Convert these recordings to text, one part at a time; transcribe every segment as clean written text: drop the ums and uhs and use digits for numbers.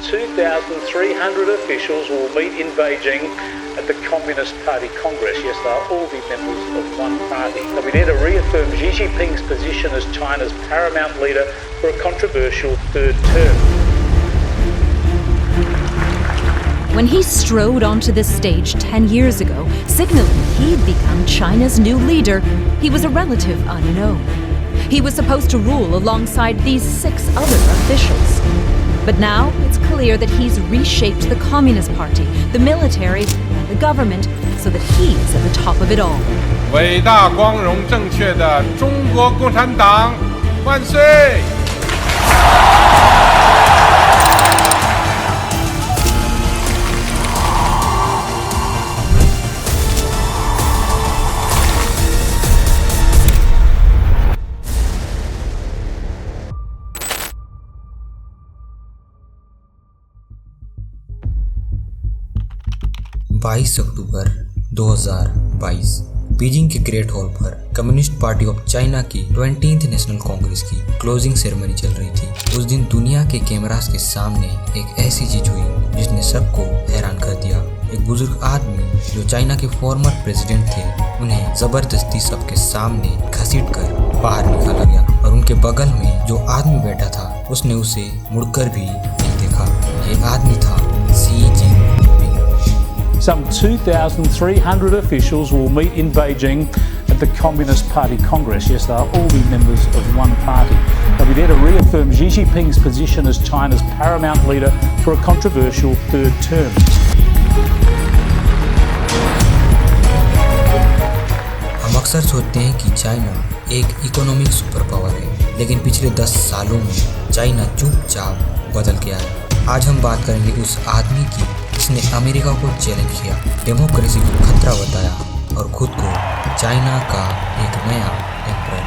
2,300 officials will meet in Beijing at the Communist Party Congress. Yes, they'll all be members of one party. They'll be there to reaffirm Xi Jinping's position as China's paramount leader for a controversial third term. When he strode onto this stage 10 years ago, signaling he'd become China's new leader, he was a relative unknown. He was supposed to rule alongside these 6 other officials. But now it's clear that he's reshaped the Communist Party, the military, and the government so that he is at the top of it all. 伟大、光荣、正确的中国共产党万岁！बाईस अक्टूबर 2022 बीजिंग के great hall पर Communist Party of China की 20th national Congress की closing ceremony चल रही थी। उस दिन दुनिया के कैमरास के सामने एक ऐसी चीज हुई जिसने सबको हैरान कर दिया। एक बुजुर्ग आदमी जो चाइना के फॉर्मर प्रेसिडेंट थे, उन्हें जबरदस्ती सबके सामने घसीटकर बाहर निकाला गया और उनके बगल में जो आदमी बैठा था उसने उसे मुड़कर भी नहीं देखा। ये आदमी था Xi Jinping. Some 2,300 officials will meet in Beijing at the Communist Party Congress. Yes, they'll all be members of one party. They'll be there to reaffirm Xi Jinping's position as China's paramount leader for a controversial third term. हम अक्सर सोचते हैं कि China एक economic super power है, लेकिन पिछले 10 सालों में चाइना चुपचाप बदल गया है। आज हम बात करेंगे उस आदमी की जिसने अमेरिका को चैलेंज किया, डेमोक्रेसी को खतरा बताया और खुद को चाइना का एक नया एम्परर।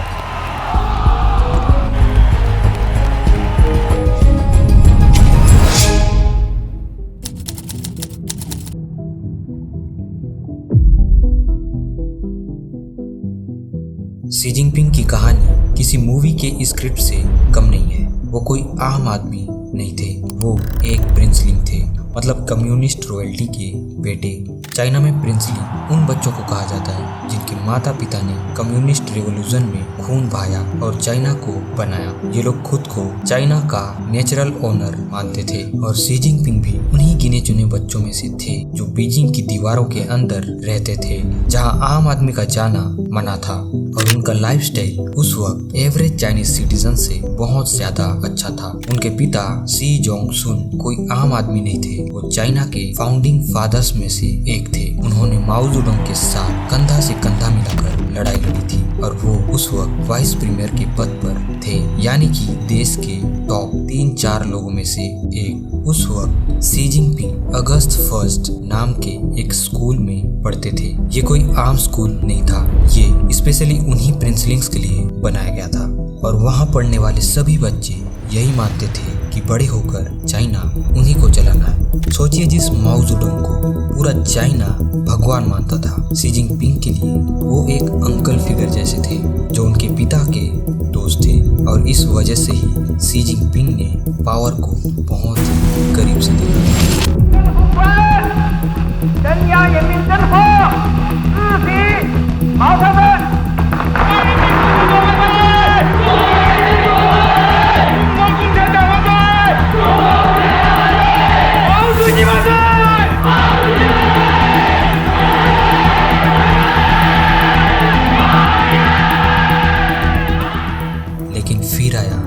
शी जिनपिंग की कहानी किसी मूवी के स्क्रिप्ट से कम नहीं है। वो कोई आम आदमी नहीं थे, वो एक प्रिंसलिंग थे, मतलब कम्युनिस्ट रॉयल्टी के बेटे। चाइना में प्रिंसली उन बच्चों को कहा जाता है जिनके माता पिता ने कम्युनिस्ट रेवोल्यूशन में खून बहाया और चाइना को बनाया। ये लोग खुद को चाइना का नेचुरल ओनर मानते थे और शी जिनपिंग भी उन्हीं गिने चुने बच्चों में से थे जो बीजिंग की दीवारों के अंदर रहते थे, जहाँ आम आदमी का जाना मना था और उनका लाइफस्टाइल उस वक्त एवरेज चाइनीज सिटीजन से बहुत ज्यादा अच्छा था। उनके पिता शी जोंग सुन कोई आम आदमी नहीं थे, वो चाइना के फाउंडिंग फादर्स में से एक थे। उन्होंने माओ जेडुंग के साथ कंधा से कंधा मिलाकर लड़ाई लड़ी थी और वो उस वक्त वाइस प्रीमियर के पद पर थे, यानी कि देश के टॉप 3-4 लोगों में से एक। उस वक्त शी जिनपिंग अगस्त 1 नाम के एक स्कूल में पढ़ते थे। ये कोई आम स्कूल नहीं था, ये स्पेशली उन्हीं प्रिंसलिंग्स के लिए बनाया गया था और वहाँ पढ़ने वाले सभी बच्चे यही मानते थे कि बड़े होकर चाइना उन्हीं को चलाना है। सोचिए, जिस माओ जेडुंग को पूरा चाइना भगवान मानता था, शी जिनपिंग के लिए वो एक अंकल फिगर जैसे थे जो उनके पिता के दोस्त थे और इस वजह से ही शी जिनपिंग ने पावर को बहुत करीब से देखा। लेकिन फिर आया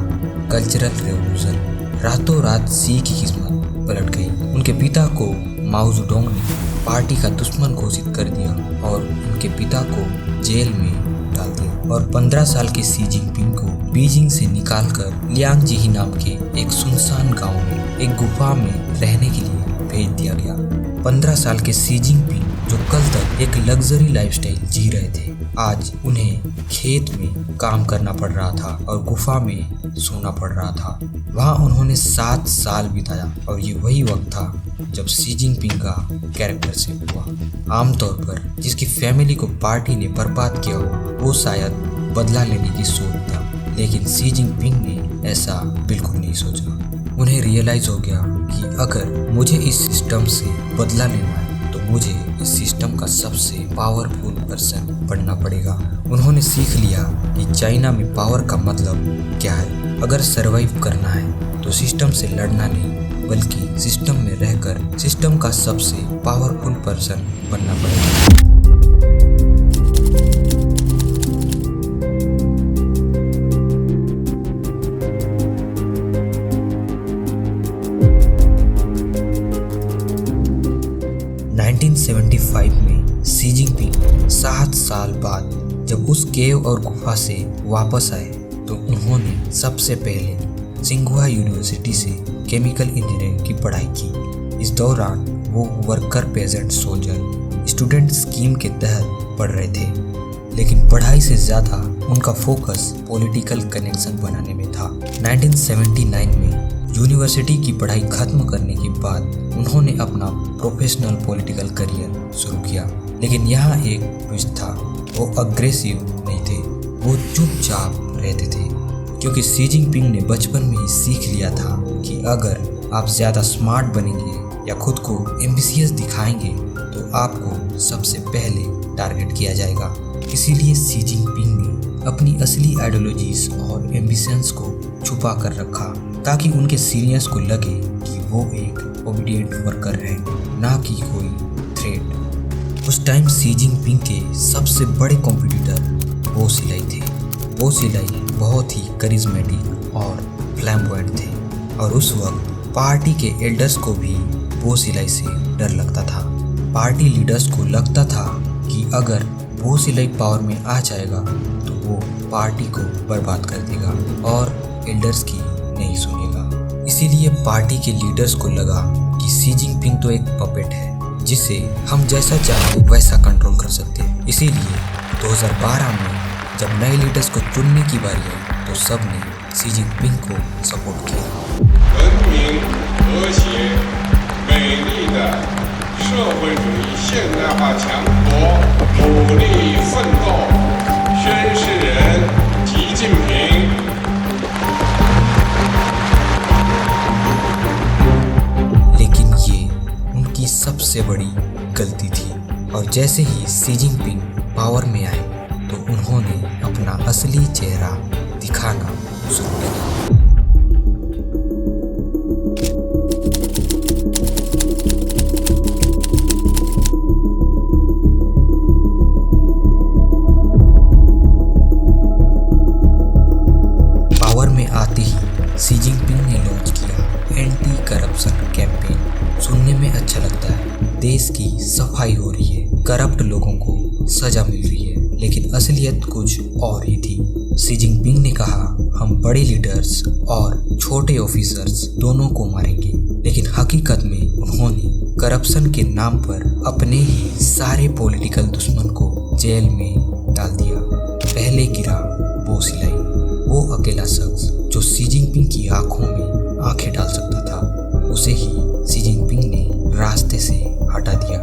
कल्चरल रेवोल्यूशन। रातों रात शी की किस्मत पलट गई। उनके पिता को माओ जेडुंग ने पार्टी का दुश्मन घोषित कर दिया और उनके पिता को जेल में डाल दिया और 15 साल के शी जिनपिंग को बीजिंग से निकालकर लियांगजी नाम के एक सुनसान गांव में एक गुफा में रहने के लिए भेज दिया गया। 15 साल के शी जिनपिंग जो कल तक एक लग्जरी लाइफस्टाइल जी रहे थे, आज उन्हें खेत में काम करना पड़ रहा था और गुफा में सोना पड़ रहा था। वहाँ उन्होंने 7 साल बिताया और ये वही वक्त था जब शी जिनपिंग का कैरेक्टर सेट हुआ। आमतौर पर जिसकी फैमिली को पार्टी ने बर्बाद किया हो, वो शायद बदला लेने की सोच था, लेकिन शी जिनपिंग ने ऐसा बिल्कुल नहीं सोचा। उन्हें रियलाइज हो गया कि अगर मुझे इस सिस्टम से बदला लेना है तो मुझे इस सिस्टम का सबसे पावरफुल पर्सन बनना पड़ेगा। उन्होंने सीख लिया कि चाइना में पावर का मतलब क्या है। अगर सरवाइव करना है तो सिस्टम से लड़ना नहीं बल्कि सिस्टम में रहकर सिस्टम का सबसे पावरफुल पर्सन बनना पड़ेगा। में शी जिनपिंग 7 साल बाद जब उस केव और गुफा से वापस आए तो उन्होंने सबसे पहले सिंघुआ यूनिवर्सिटी से केमिकल इंजीनियरिंग की पढ़ाई की। इस दौरान वो worker peasant soldier student scheme के तहत पढ़ रहे थे, लेकिन पढ़ाई से ज़्यादा उनका फोकस पॉलिटिकल कनेक्शन बनाने में था। 1979 में यूनिवर्सिटी की पढ़ाई खत्म करने के बाद उन्होंने अपना प्रोफेशनल पॉलिटिकल करियर शुरू किया, लेकिन यहाँ एक ट्विस्ट था। वो अग्रेसिव नहीं थे, वो चुपचाप रहते थे, क्योंकि शी जिनपिंग ने बचपन में ही सीख लिया था कि अगर आप ज़्यादा स्मार्ट बनेंगे या खुद को एम्बिशियस दिखाएंगे तो आपको सबसे पहले टारगेट किया जाएगा। इसीलिए शी जिनपिंग ने अपनी असली आइडियोलॉजीज और एम्बिशंस को छुपा कर रखा ताकि उनके सीनियर्स को लगे कि वो एक ओबीडिएंट वर्कर है, ना कि कोई थ्रेट। उस टाइम शी जिनपिंग के सबसे बड़े कॉम्पिटिटर बो सिलाई थे। बो सिलाई बहुत ही करिश्मेटिक और फ्लैम्बॉयंट थे और उस वक्त पार्टी के एल्डर्स को भी बो सिलाई से डर लगता था। पार्टी लीडर्स को लगता था कि अगर बो सिलाई पावर में आ जाएगा तो वो पार्टी को बर्बाद कर देगा और एल्डर्स की नहीं सुनेगा। इसीलिए पार्टी के लीडर्स को लगा कि शी जिनपिंग तो एक पपेट है जिसे हम जैसा चाहे वैसा कंट्रोल कर सकते हैं। इसीलिए 2012 में जब नए लीडर्स को चुनने की बारी आई तो सबने शी जिनपिंग को सपोर्ट किया। 文明、和谐、美丽的社会主义现代化强国努力奋斗宣誓人习近平。 लेकिन ये उनकी सबसे बड़ी गलती थी और जैसे ही शी जिनपिंग पावर में आए तो उन्होंने अपना असली चेहरा दिखाना शुरू किया। पावर में आते ही शी जिनपिंग ने लॉन्च किया एंटी करप्शन कैंपेन। सुनने में अच्छा लगता है, देश की सफाई हो रही है, करप्ट लोगों को सजा मिल रही है, लेकिन असलियत कुछ और ही थी। शी जिनपिंग ने कहा हम बड़े लीडर्स और छोटे ऑफिसर्स दोनों को मारेंगे, लेकिन हकीकत में उन्होंने करप्शन के नाम पर अपने ही सारे पॉलिटिकल दुश्मन को जेल में डाल दिया। पहले गिरा बो सिलाई, वो अकेला शख्स जो शी जिनपिंग की आंखों में आंखें डाल सकता था, उसे ही शी जिनपिंग ने रास्ते से हटा दिया।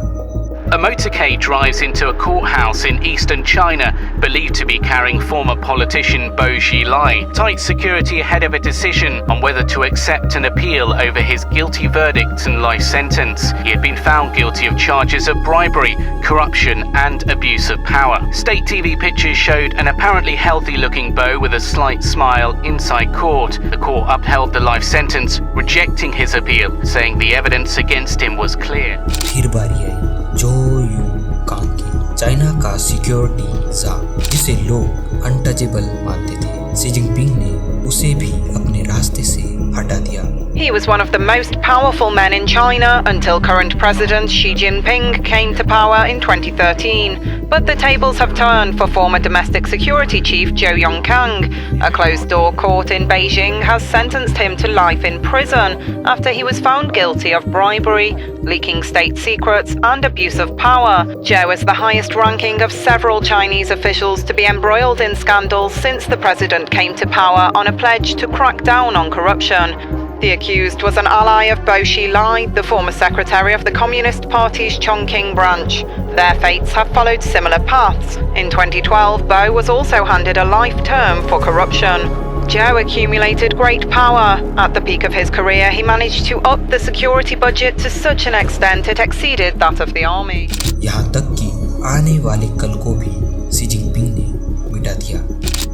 A motorcade drives into a courthouse in eastern China, believed to be carrying former politician Bo Xilai. Tight security ahead of a decision on whether to accept an appeal over his guilty verdict and life sentence. He had been found guilty of charges of bribery, corruption and abuse of power. State TV pictures showed an apparently healthy-looking Bo with a slight smile inside court. The court upheld the life sentence, rejecting his appeal, saying the evidence against him was clear. फिर बारी आई जो you Kong की, China का security ज़ा, जिसे लोग untouchable मानते थे। शी जिनपिंग ने उसे भी अपने रास्ते से हटा दिया। He was one of the most powerful men in China until current President Xi Jinping came to power in 2013. But the tables have turned for former Domestic Security Chief Zhou Yongkang. A closed-door court in Beijing has sentenced him to life in prison after he was found guilty of bribery, leaking state secrets and abuse of power. Zhou is the highest-ranking of several Chinese officials to be embroiled in scandals since the president came to power on a pledge to crack down on corruption. The accused was an ally of Bo Xilai, the former secretary of the Communist Party's Chongqing branch. Their fates have followed similar paths. In 2012, Bo was also handed a life term for corruption. Zhou accumulated great power. At the peak of his career, he managed to up the security budget to such an extent it exceeded that of the army. यहाँ तक कि आने वाले कल को भी Xi Jinping ने मिटा दिया।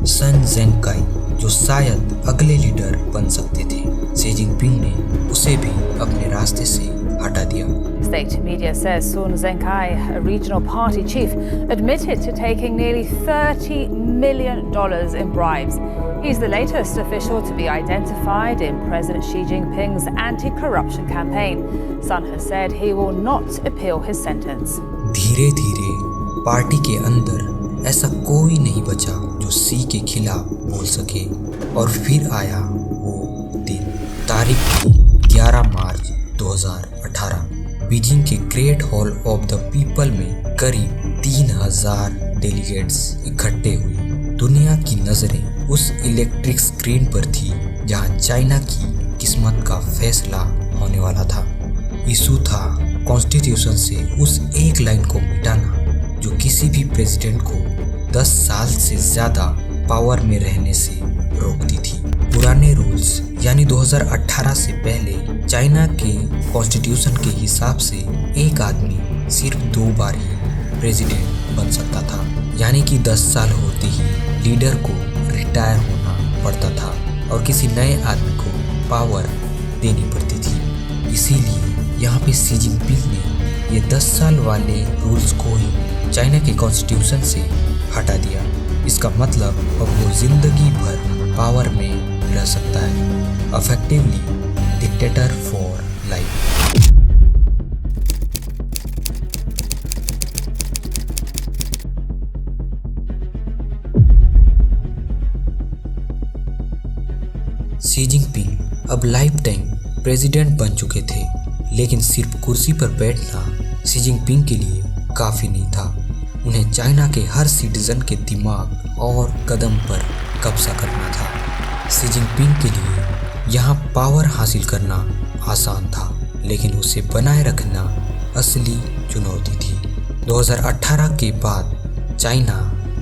सन ज़ेंकाई जो शायद अगले लीडर बन सकते थे, शी जिनपिंग ने उसे भी अपने रास्ते से हटा दिया। State media says Sun Zengkai, a regional party chief, admitted to taking nearly $30 million in bribes. He's the latest official to be identified in President Xi Jinping's anti-corruption campaign. Sun has said he will not appeal his sentence. धीरे धीरे party के अंदर ऐसा कोई नहीं बचा जो she के खिलाफ बोल सके। और फिर आया वो दिन। तारीख थी 11 मार्च 2018। बीजिंग के great hall of the people में करीब 3000 डेलीगेट्स इकट्ठे हुए। दुनिया की नजरें उस इलेक्ट्रिक स्क्रीन पर थी जहां चाइना की किस्मत का फैसला होने वाला था। इशू था कॉन्स्टिट्यूशन से उस एक लाइन को मिटाना जो किसी भी प्रेसिडेंट को 10 साल से ज्यादा पावर में रहने से रोकती थी। पुराने रूल्स यानी 2018 से पहले चाइना के कॉन्स्टिट्यूशन के हिसाब से एक आदमी सिर्फ 2 बार ही प्रेसिडेंट बन सकता था, यानी कि 10 साल होते ही लीडर को रिटायर होना पड़ता था और किसी नए आदमी को पावर देनी पड़ती थी। इसीलिए यहाँ पे शी जिनपिंग ने ये 10 साल वाले रूल्स को ही चाइना के कॉन्स्टिट्यूशन से हटा दिया। इसका मतलब अब वो जिंदगी भर पावर में रह सकता है, effectively dictator for life. Xi Jinping अब लाइफ टाइम प्रेसिडेंट बन चुके थे, लेकिन सिर्फ कुर्सी पर बैठना शी जिनपिंग के लिए काफी नहीं था। उन्हें चाइना के हर सिटीजन के दिमाग और कदम पर कब्जा करना था। शी जिनपिंग के लिए यहाँ पावर हासिल करना आसान था, लेकिन उसे बनाए रखना असली चुनौती थी। 2018 के बाद चाइना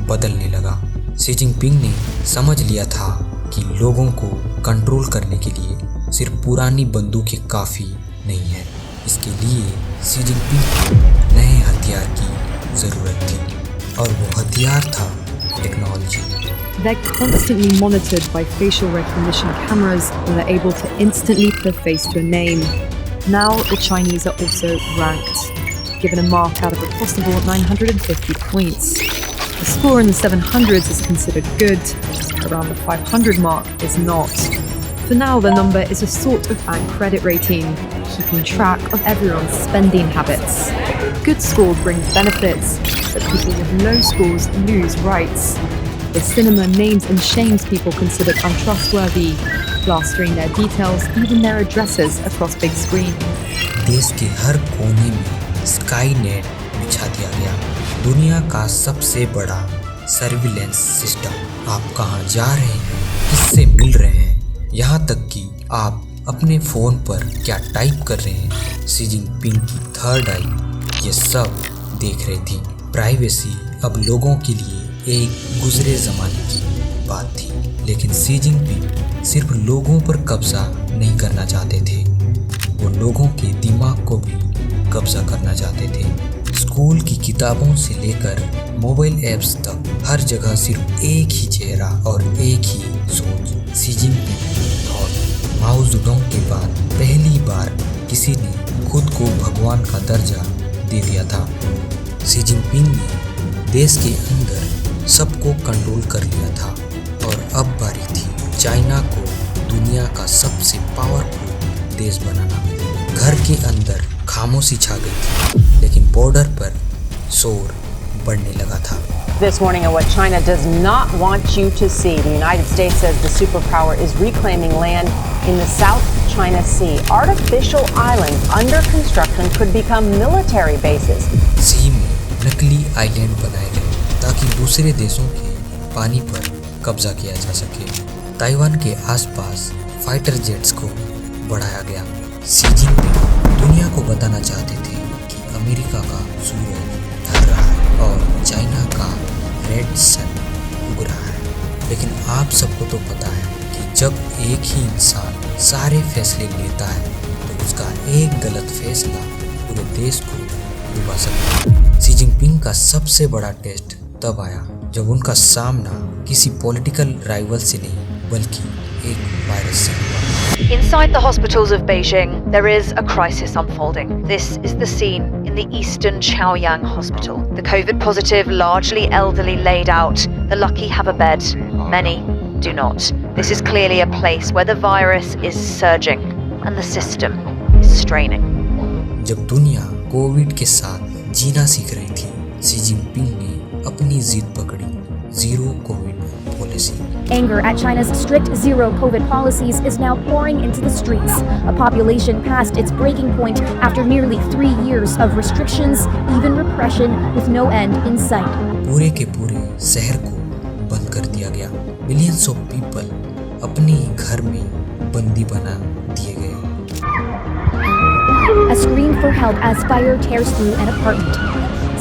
बदलने लगा। शी जिनपिंग ने समझ लिया था कि लोगों को कंट्रोल करने के लिए सिर्फ पुरानी बंदूकें काफ़ी नहीं है। इसके लिए शी जिनपिंग को नए हथियार की ज़रूरत थी, और वो हथियार था technology. They're constantly monitored by facial recognition cameras and are able to instantly put a face to a name. Now the Chinese are also ranked, given a mark out of a possible 950 points. The score in the 700s is considered good, around the 500 mark is not. For now, the number is a sort of bank credit rating, keeping track of everyone's spending habits. Good score brings benefits, but people with low scores lose rights. The cinema names and shames people considered untrustworthy, plastering their details, even their addresses across big screen. देश के हर कोने में sky net बिछा दिया गया, दुनिया का सबसे बड़ा सर्विलेंस सिस्टम। आप कहाँ जा रहे हैं, किससे मिल रहे हैं, यहाँ तक कि आप अपने फ़ोन पर क्या टाइप कर रहे हैं, शी जिनपिंग की थर्ड आई ये सब देख रही थी। प्राइवेसी अब लोगों के लिए एक गुजरे ज़माने की बात थी, लेकिन शी जिनपिंग सिर्फ लोगों पर कब्जा नहीं करना चाहते थे, वो लोगों के दिमाग को भी कब्जा करना चाहते थे। स्कूल की किताबों से लेकर मोबाइल ऐप्स तक हर जगह सिर्फ एक ही चेहरा और एक ही सोच, शी जिनपिंग और माओ ज़ेडोंग के बाद पहली बार किसी ने खुद को भगवान का दर्जा दे दिया था। शी जिनपिंग ने देश के अंदर सबको कंट्रोल कर लिया था, और अब बारी थी चाइना को दुनिया का सबसे पावरफुल देश बनाना। घर के अंदर खामोशी छा गई थी, लेकिन बॉर्डर पर शोर बढ़ने लगा था। This morning on what China does not want you to see, the United States says the superpower is reclaiming land in the South China Sea. Artificial islands under construction could become military bases. सी में नकली island बनाए गए ताकि दूसरे देशों के पानी पर कब्जा किया जा सके। ताइवान के आसपास फाइटर जेट्स को बढ़ाया गया। शी जिनपिंग दुनिया को बताना चाहते थे कि अमेरिका का सूरज ढल रहा है और चाइना का रेड सन उग रहा है, लेकिन आप सबको तो पता है कि जब एक ही इंसान सारे फैसले लेता है तो उसका एक गलत फैसला पूरे देश को डुबा सकता है। शी जिनपिंग का सबसे बड़ा टेस्ट तब आया जब उनका सामना किसी पॉलिटिकल राइवल से नहीं बल्कि एक वायरस से हुआ। Inside the hospitals of Beijing, there is a crisis unfolding. This is the scene in the Eastern Chaoyang Hospital. The COVID-positive, largely elderly laid out. The lucky have a bed. Many do not. This is clearly a place where the virus is surging and the system is straining. जब दुनिया Covid के साथ जीना सीख रही थी, Xi Jinping ने अपनी जिद पकड़ी, zero Covid policy. Anger at China's strict zero COVID policies is now pouring into the streets. A population past its breaking point after nearly 3 years of restrictions, even repression with no end in sight. पूरे के पूरे शहर को बंद कर दिया गया। Millions of people अपने ही घर में बंदी बना दिए गए। A scream for help as fire tears through an apartment,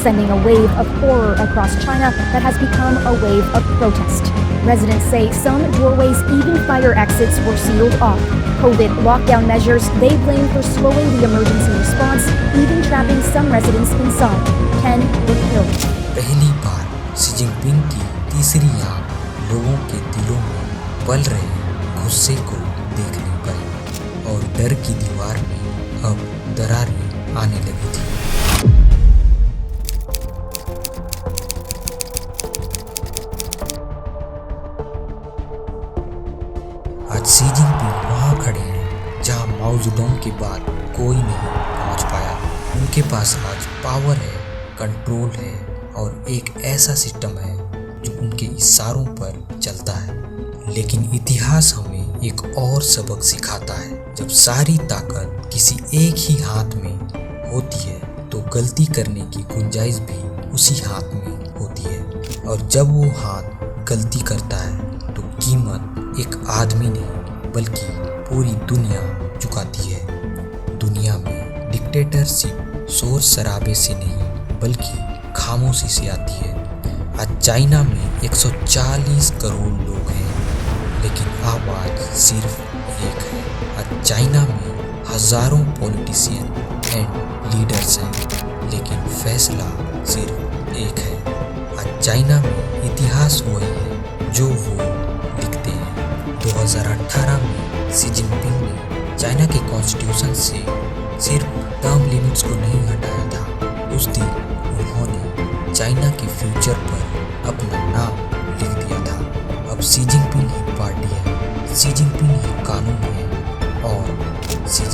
sending a wave of horror across China that has become a wave of protest. Residents say some doorways, even fire exits, were sealed off. COVID lockdown measures they blame for slowing the emergency response, even trapping some residents inside. 10 were killed. पहली बार Xi Jinping की तीसरी आंख लोगों के दिलों में पल रहे गुस्से को देखने पाई और डर की दीवार में अब दरारें आने लगी थी। आज शी जिनपिंग वहाँ खड़े हैं जहाँ माओ जेडोंग के बाद कोई नहीं पहुँच पाया। उनके पास आज पावर है, कंट्रोल है और एक ऐसा सिस्टम है जो उनके इशारों पर चलता है। लेकिन इतिहास हमें एक और सबक सिखाता है, जब सारी ताकत किसी एक ही हाथ में होती है तो गलती करने की गुंजाइश भी उसी हाथ में होती है, और जब वो हाथ गलती करता है तो कीमत एक आदमी नहीं बल्कि पूरी दुनिया चुकाती है। दुनिया में डिक्टेटरशिप शोर शराबे से नहीं बल्कि खामोशी से आती है। आज चाइना में 140 करोड़ लोग हैं लेकिन आवाज सिर्फ एक है। आज चाइना में हजारों पॉलिटिशियन एंड लीडर्स हैं लेकिन फैसला सिर्फ एक है। आज चाइना में इतिहास वही है जो वो लिखते हैं। 2018 में शी जिनपिंग ने चाइना के कॉन्स्टिट्यूशन से सिर्फ टर्म लिमिट्स को नहीं हटाया था, उस दिन उन्होंने चाइना के फ्यूचर पर अपना नाम लिख दिया था। अब शी जिनपिंग ही पार्टी है, शी जिनपिंग ही कानून है और शी